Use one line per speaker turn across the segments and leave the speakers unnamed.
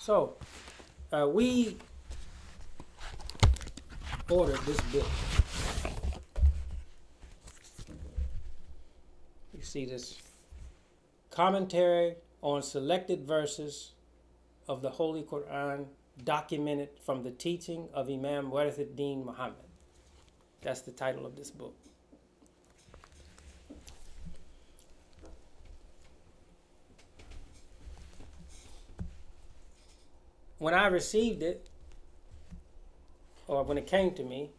So, we ordered this book. You see this commentary on selected verses of the Holy Quran documented from the teaching of Imam Deen Mohammed. That's the title of this book. When I received it, or when it came to me,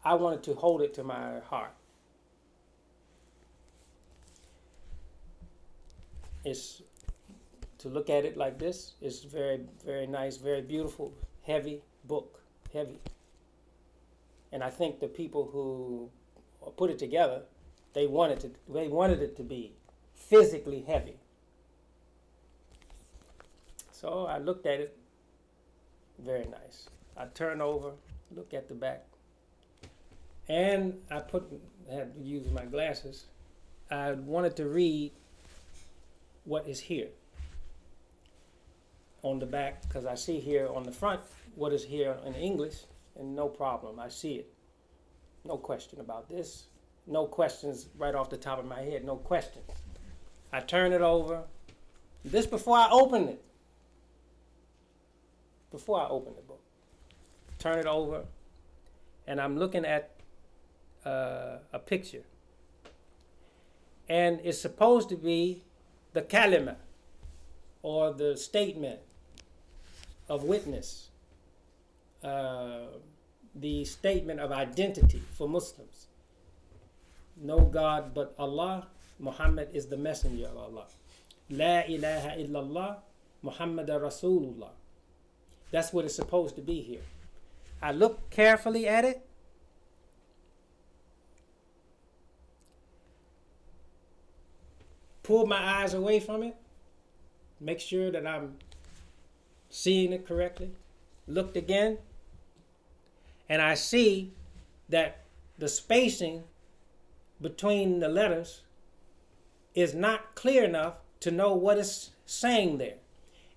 I wanted to hold it to my heart. It's to look at it like this. It's very, very nice, very beautiful, heavy book, heavy. And I think the people who put it together, they wanted it to be physically heavy. So I looked at it, very nice. I turned over, look at the back, and I had to use my glasses. I wanted to read what is here on the back, because I see here on the front what is here in English, and no problem, I see it. No question about this. No questions right off the top of my head, no questions. I turn it over. This before I open it. Before I open the book. Turn it over, and I'm looking at a picture. And it's supposed to be the kalima, or the statement of witness, the statement of identity for Muslims. No God but Allah, Muhammad is the messenger of Allah. La ilaha illallah, Muhammad Rasulullah. That's what it's supposed to be here. I look carefully at it. Pull my eyes away from it. Make sure that I'm seeing it correctly. Looked again. And I see that the spacing between the letters is not clear enough to know what it's saying there.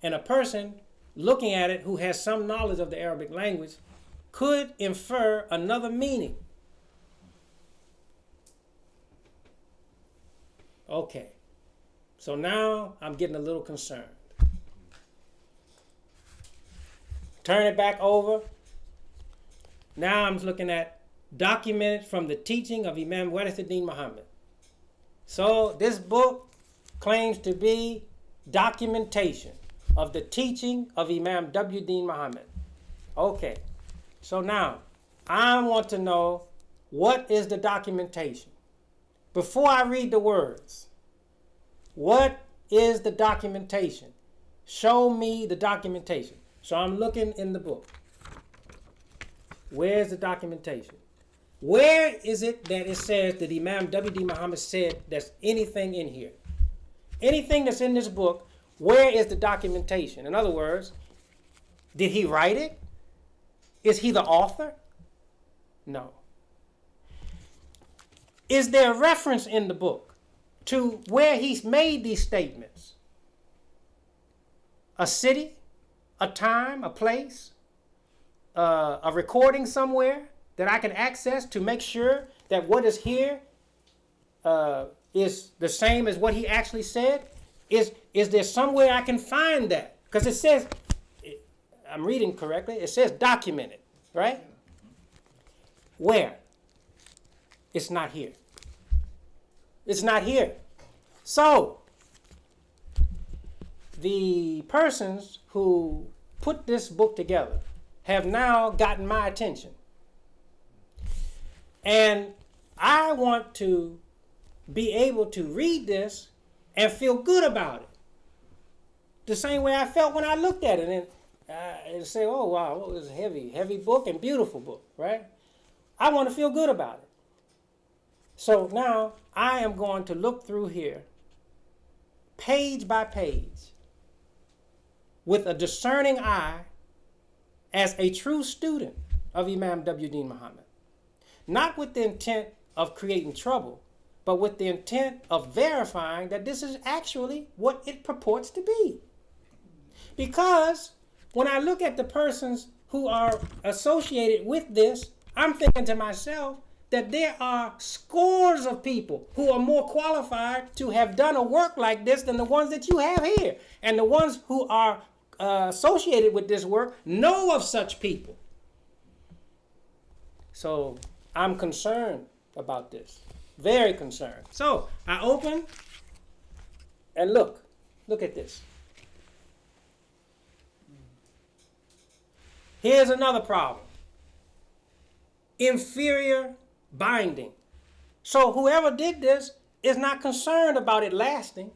And a person looking at it who has some knowledge of the Arabic language could infer another meaning. Okay, so now I'm getting a little concerned. Turn it back over. Now I'm looking at documented from the teaching of Imam Deen Mohammed. So this book claims to be documentation of the teaching of Imam W. Deen Mohammed. Okay, so now I want to know, what is the documentation? Before I read the words, what is the documentation? Show me the documentation. So I'm looking in the book. Where's the documentation? Where is it that it says that Imam W. Deen Mohammed said there's anything in here? Anything that's in this book, where is the documentation? In other words, did he write it? Is he the author? No. Is there a reference in the book to where he's made these statements? A city, a time, a place, a recording somewhere that I can access to make sure that what is here is the same as what he actually said? Is there somewhere I can find that? Because it says, I'm reading correctly, it says documented, right? Where? It's not here. It's not here. So, the persons who put this book together have now gotten my attention. And I want to be able to read this and feel good about it. The same way I felt when I looked at it and say, oh, wow, well, it's a heavy book and beautiful book, right? I want to feel good about it. So now I am going to look through here, page by page, with a discerning eye as a true student of Imam W. Deen Mohammed. Not with the intent of creating trouble, but with the intent of verifying that this is actually what it purports to be. Because when I look at the persons who are associated with this, I'm thinking to myself that there are scores of people who are more qualified to have done a work like this than the ones that you have here. And the ones who are associated with this work know of such people. So I'm concerned about this. Very concerned. So I open and look. Look at this. Here's another problem. Inferior binding. So whoever did this is not concerned about it lasting.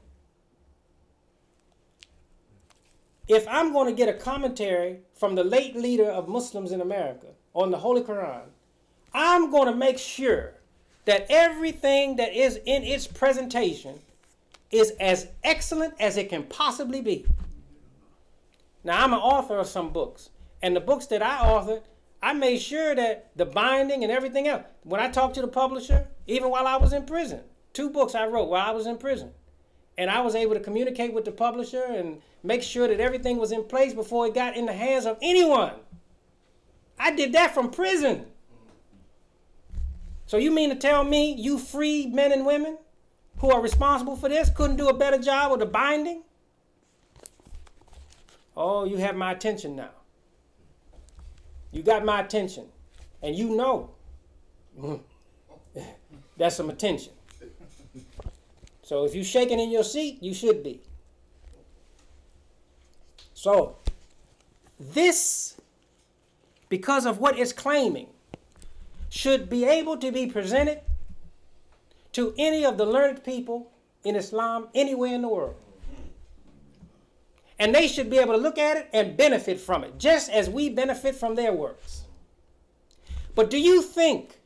If I'm going to get a commentary from the late leader of Muslims in America on the Holy Quran, I'm going to make sure that everything that is in its presentation is as excellent as it can possibly be. Now, I'm an author of some books, and the books that I authored, I made sure that the binding and everything else, when I talked to the publisher, even while I was in prison, 2 books I wrote while I was in prison, and I was able to communicate with the publisher and make sure that everything was in place before it got in the hands of anyone. I did that from prison. So you mean to tell me you free men and women who are responsible for this couldn't do a better job with the binding? Oh, you have my attention now. You got my attention. And you know that's some attention. So if you're shaking in your seat, you should be. So this, because of what it's claiming, should be able to be presented to any of the learned people in Islam anywhere in the world. And they should be able to look at it and benefit from it, just as we benefit from their works. But do you think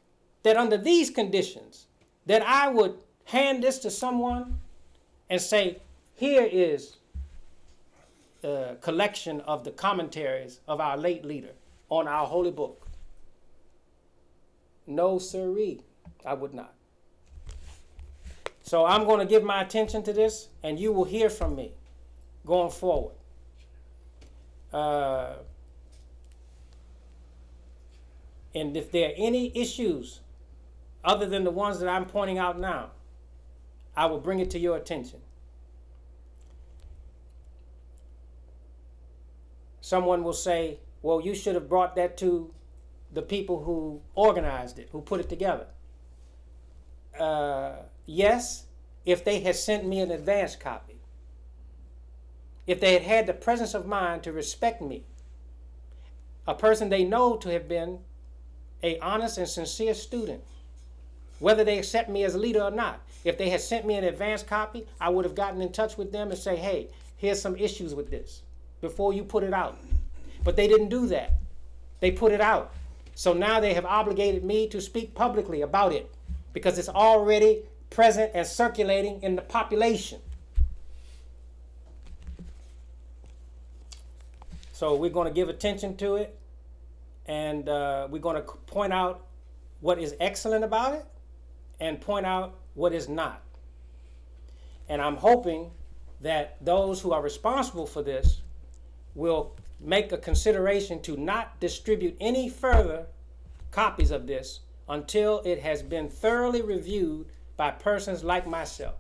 that under these conditions, that I would hand this to someone and say, here is a collection of the commentaries of our late leader on our holy book? No, sirree, I would not. So I'm going to give my attention to this, and you will hear from me going forward. And if there are any issues other than the ones that I'm pointing out now, I will bring it to your attention. Someone will say, well, you should have brought that to the people who organized it, who put it together. Yes, if they had sent me an advance copy. If they had had the presence of mind to respect me, a person they know to have been an honest and sincere student, whether they accept me as a leader or not. If they had sent me an advance copy, I would have gotten in touch with them and say, hey, here's some issues with this before you put it out. But they didn't do that. They put it out. So now they have obligated me to speak publicly about it because it's already present and circulating in the population. So we're going to give attention to it, and we're going to point out what is excellent about it and point out what is not. And I'm hoping that those who are responsible for this will make a consideration to not distribute any further copies of this until it has been thoroughly reviewed by persons like myself.